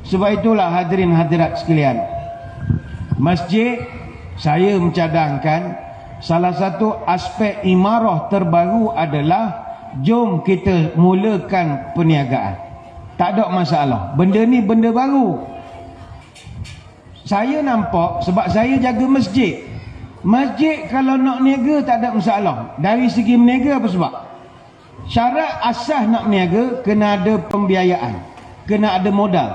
Sebab itulah hadirin hadirat sekalian, masjid, saya mencadangkan salah satu aspek imarah terbaru adalah jom kita mulakan perniagaan. Tak ada masalah, benda ni benda baru. Saya nampak, sebab saya jaga masjid. Masjid kalau nak niaga tak ada masalah. Dari segi meniaga apa sebab? Syarat asas nak meniaga kena ada pembiayaan, kena ada modal.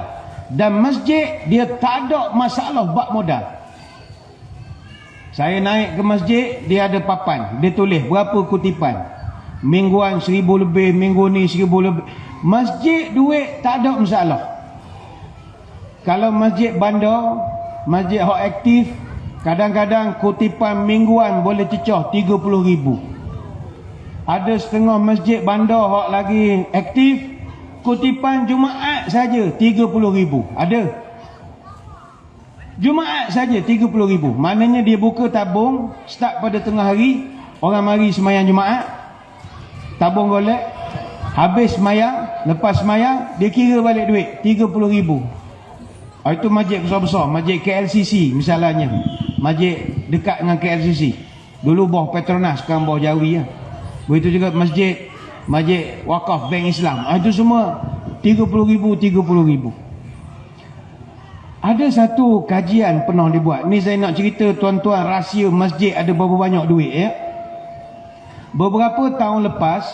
Dan masjid dia tak ada masalah bab modal. Saya naik ke masjid, dia ada papan, dia tulis berapa kutipan. Mingguan 1000 lebih, minggu ni 1000 lebih. Masjid duit tak ada masalah. Kalau masjid bandar, masjid hak aktif, kadang-kadang kutipan mingguan boleh cecah 30,000. Ada setengah masjid bandar hak lagi aktif, kutipan Jumaat saja 30,000. Ada. Jumaat saja 30,000. Maknanya dia buka tabung, start pada tengah hari, orang mari semayang Jumaat, tabung golek, habis semayang, lepas semayang, dia kira balik duit 30,000. Itu masjid besar-besar, masjid KLCC misalnya. Masjid dekat dengan KLCC. Dulu bawah Petronas, sekarang bawah Jawi. Begitu juga masjid wakaf Bank Islam. Itu semua 30,000, 30,000. Ada satu kajian pernah dibuat. Ni saya nak cerita tuan-tuan rahsia masjid ada berapa banyak duit ya. Beberapa tahun lepas,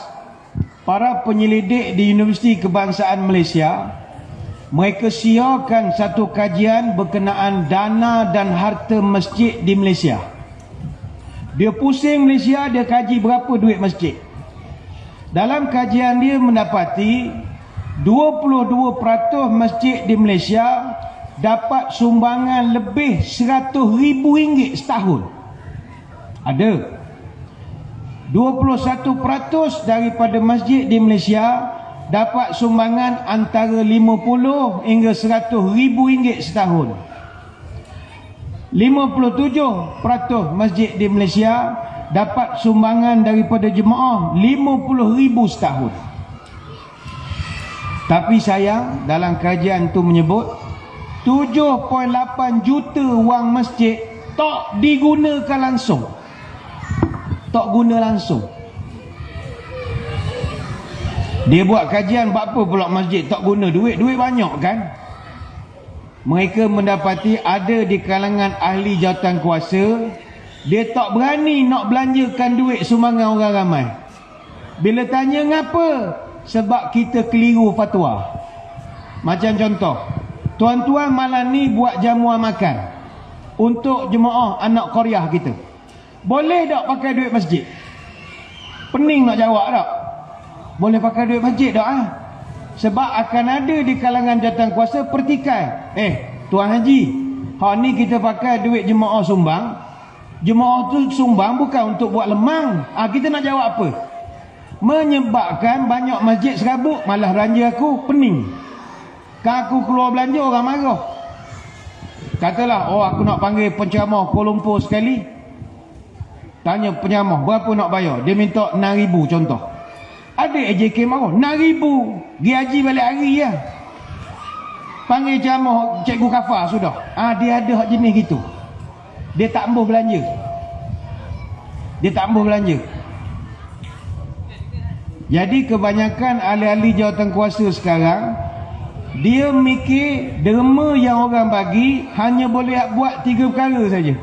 para penyelidik di Universiti Kebangsaan Malaysia, mereka siarkan satu kajian berkenaan dana dan harta masjid di Malaysia. Dia pusing Malaysia, dia kaji berapa duit masjid. Dalam kajian dia mendapati 22% masjid di Malaysia dapat sumbangan lebih RM100,000 setahun. Ada. 21% daripada masjid di Malaysia dapat sumbangan antara 50 hingga RM100,000 setahun. 57% masjid di Malaysia dapat sumbangan daripada jemaah RM50,000 setahun. Tapi sayang, dalam kajian itu menyebut 7.8 juta wang masjid tak digunakan langsung. Tak guna langsung. Dia buat kajian, buat apa pula masjid tak guna duit? Duit banyak kan? Mereka mendapati ada di kalangan ahli jawatan kuasa, dia tak berani nak belanjakan duit sumbangan orang ramai. Bila tanya ngapa? Sebab kita keliru fatwa. Macam contoh, tuan-tuan malam ni buat jamuan makan untuk jemaah anak Korea kita. Boleh tak pakai duit masjid? Pening nak jawab tak? Boleh pakai duit masjid tak? Sebab akan ada di kalangan jawatan kuasa pertikai. Tuan Haji, hak ni kita pakai duit jemaah sumbang. Jemaah tu sumbang bukan untuk buat lemang. Kita nak jawab apa? Menyebabkan banyak masjid serabut. Malah ranja aku pening. Kalau aku keluar belanja, orang marah. Katalah, aku nak panggil penceramah Kuala Lumpur sekali. Tanya penceramah, berapa nak bayar? Dia minta 6,000 contoh. Ada AJK marah, 6,000. Pergi haji balik hari ya. Panggil ceramah Cikgu Kafar sudah. Dia ada hak jenis gitu. Dia tak ambuh belanja. Jadi kebanyakan ahli-ahli jawatan kuasa sekarang, dia mikir derma yang orang bagi hanya boleh buat 3 perkara saja.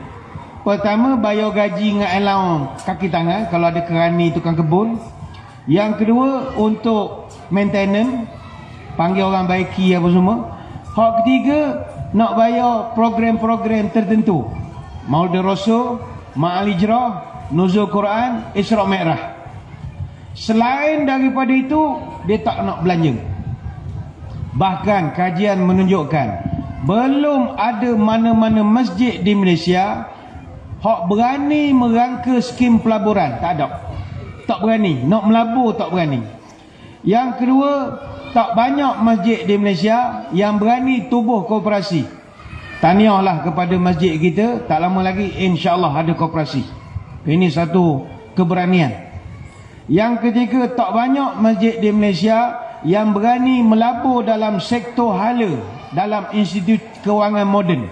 Pertama, bayar gaji dengan allowance kaki tangan kalau ada kerani tukang kebun. Yang kedua, untuk maintenance, panggil orang baiki apa semua. Hak ketiga, nak bayar program-program tertentu. Maulid Rasul, Ma'al Hijrah, Nuzul Quran, Isra' Mi'raj. Selain daripada itu, dia tak nak belanja. Bahkan kajian menunjukkan belum ada mana-mana masjid di Malaysia hak berani merangka skim pelaburan. Tak ada. Tak berani. Nak melabur tak berani. Yang kedua, tak banyak masjid di Malaysia yang berani tubuh koperasi. Tahniahlah kepada masjid kita, tak lama lagi insya-Allah ada koperasi. Ini satu keberanian. Yang ketiga, tak banyak masjid di Malaysia yang berani melabur dalam sektor hala dalam institut kewangan moden.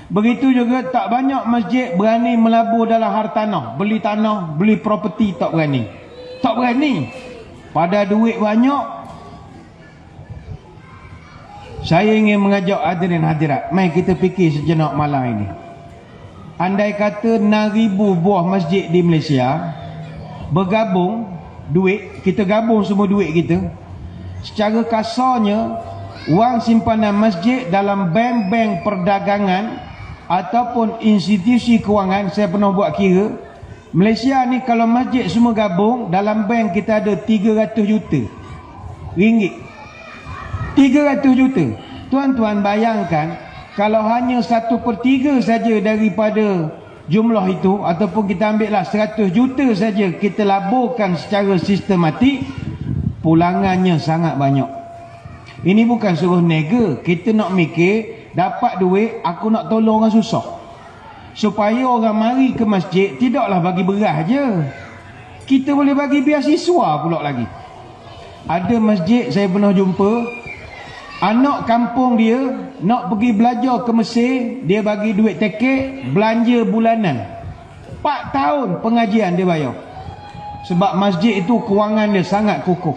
Begitu juga tak banyak masjid berani melabur dalam hartanah, beli tanah, beli properti, tak berani. Tak berani. Pada duit banyak. Saya ingin mengajak hadirin hadirat, mari kita fikir sejenak malam ini. Andai kata 6,000 buah masjid di Malaysia bergabung duit, kita gabung semua duit kita, secara kasarnya wang simpanan masjid dalam bank-bank perdagangan ataupun institusi kewangan, saya pernah buat kira, Malaysia ni kalau masjid semua gabung, dalam bank kita ada 300 juta ringgit. 300 juta. Tuan-tuan bayangkan, kalau hanya 1/3 saja daripada jumlah itu, ataupun kita ambillah 100 juta saja kita laburkan secara sistematik, pulangannya sangat banyak. Ini bukan suruh nega, kita nak mikir, dapat duit, aku nak tolong orang susah. Supaya orang mari ke masjid, tidaklah bagi beras je. Kita boleh bagi beasiswa pula lagi. Ada masjid saya pernah jumpa, anak kampung dia nak pergi belajar ke Mesir, dia bagi duit tiket, belanja bulanan. 4 tahun pengajian dia bayar. Sebab masjid itu kewangan dia sangat kukuh.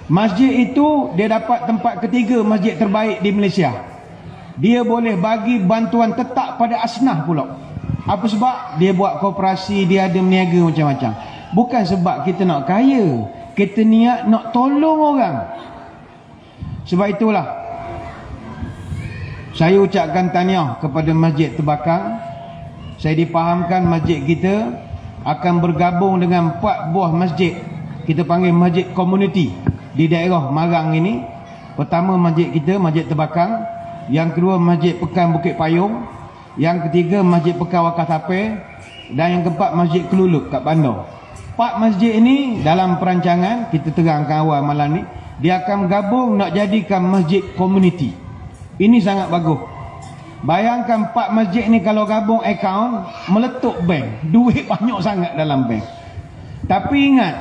Masjid itu dia dapat tempat ketiga masjid terbaik di Malaysia. Dia boleh bagi bantuan tetap pada asnaf pula. Apa sebab? Dia buat koperasi, dia ada meniaga macam-macam. Bukan sebab kita nak kaya, kita niat nak tolong orang. Sebab itulah saya ucapkan tahniah kepada Masjid Terbakang. Saya dipahamkan masjid kita akan bergabung dengan 4 buah masjid, kita panggil masjid komuniti di daerah Marang ini. Pertama masjid kita, Masjid Terbakang. Yang kedua Masjid Pekan Bukit Payung. Yang ketiga Masjid Pekan Wakaf Tapir. Dan yang keempat Masjid Kelulup kat Bandar. 4 masjid ini dalam perancangan, kita terangkan awal malam ni, dia akan gabung nak jadikan masjid komuniti. Ini sangat bagus. Bayangkan 4 masjid ni kalau gabung akaun, meletup bank. Duit banyak sangat dalam bank. Tapi ingat,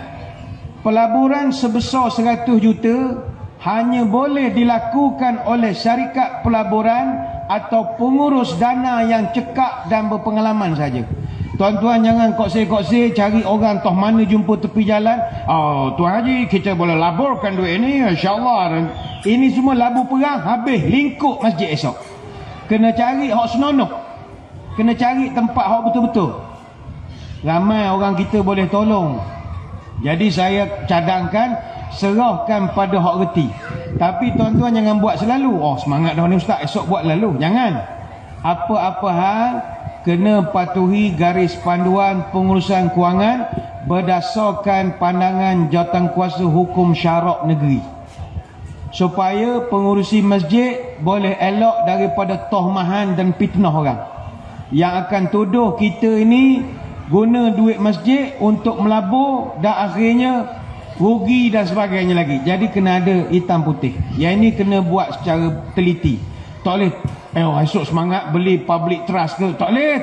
pelaburan sebesar 100 juta hanya boleh dilakukan oleh syarikat pelaburan atau pengurus dana yang cekap dan berpengalaman saja. Tuan-tuan jangan koksir-koksir cari orang toh mana jumpa tepi jalan. Oh, Tuan Haji, kita boleh laburkan duit ini, insya-Allah. Ini semua labu perang, habis lingkup masjid esok. Kena cari hak senonoh. Kena cari tempat hak betul-betul. Ramai orang kita boleh tolong. Jadi saya cadangkan, serahkan pada hak reti. Tapi tuan-tuan jangan buat selalu. Oh, semangat dah ni ustaz, esok buat lalu. Jangan. Apa-apa hal kena patuhi garis panduan pengurusan kewangan berdasarkan pandangan jawatankuasa hukum syarak negeri, supaya pengurusi masjid boleh elok daripada tohmahan dan fitnah orang yang akan tuduh kita ini guna duit masjid untuk melabur dan akhirnya rugi dan sebagainya lagi. Jadi kena ada hitam putih. Yang ini kena buat secara teliti. Tak boleh esok semangat beli public trust ke. Tak boleh.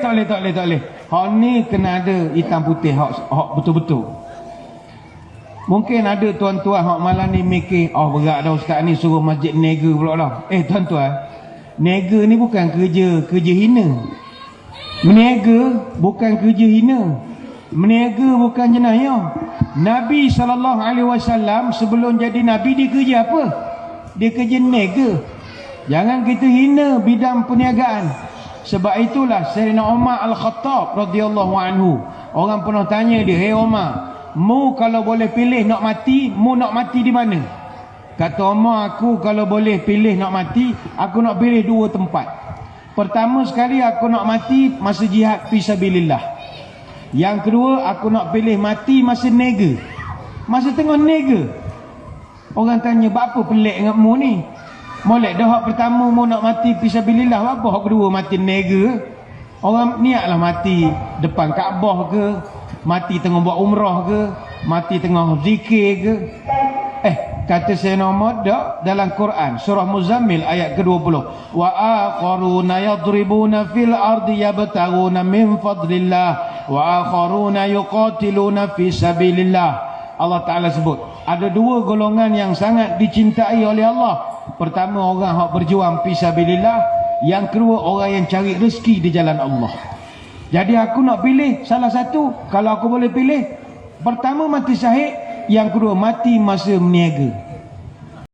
Hak ni kena ada hitam putih, hak betul-betul. Mungkin ada tuan-tuan hak malam ni mikir, oh berat dah ustaz ni suruh masjid nega pula dah. Tuan-tuan, nega ni bukan kerja hina. Meniaga bukan kerja hina. Meniaga bukan jenayah. Nabi SAW sebelum jadi Nabi dia kerja apa? Dia kerja nega. Jangan kita hina bidang perniagaan. Sebab itulah Sayyidina Umar Al-Khattab radhiyallahu anhu, orang pernah tanya dia, "Hei Umar, mu kalau boleh pilih nak mati, mu nak mati di mana?" Kata Umar, "Aku kalau boleh pilih nak mati, aku nak pilih 2 tempat. Pertama sekali aku nak mati masa jihad fisabilillah. Yang kedua aku nak pilih mati masa nega." Masa tengah nega. Orang tanya, "Apa pelik dengan mu ni? Molek dah hak pertama mu nak mati fisabilillah, apa hak kedua mati nega?" Orang niatlah mati depan Kaabah ke, mati tengah buat umrah ke, mati tengah zikir ke. Kata Sayyidina Umar dalam Quran surah Muzammil ayat ke-20, wa akharuna yadribuna fil ardi yabtaguna min fadlillah wa akharuna yuqatiluna fi sabilillah. Allah Ta'ala sebut ada 2 golongan yang sangat dicintai oleh Allah. Pertama, orang hak berjuang fisabilillah. Yang kedua, orang yang cari rezeki di jalan Allah. Jadi aku nak pilih salah satu. Kalau aku boleh pilih, pertama mati syahid, yang kedua mati masa meniaga.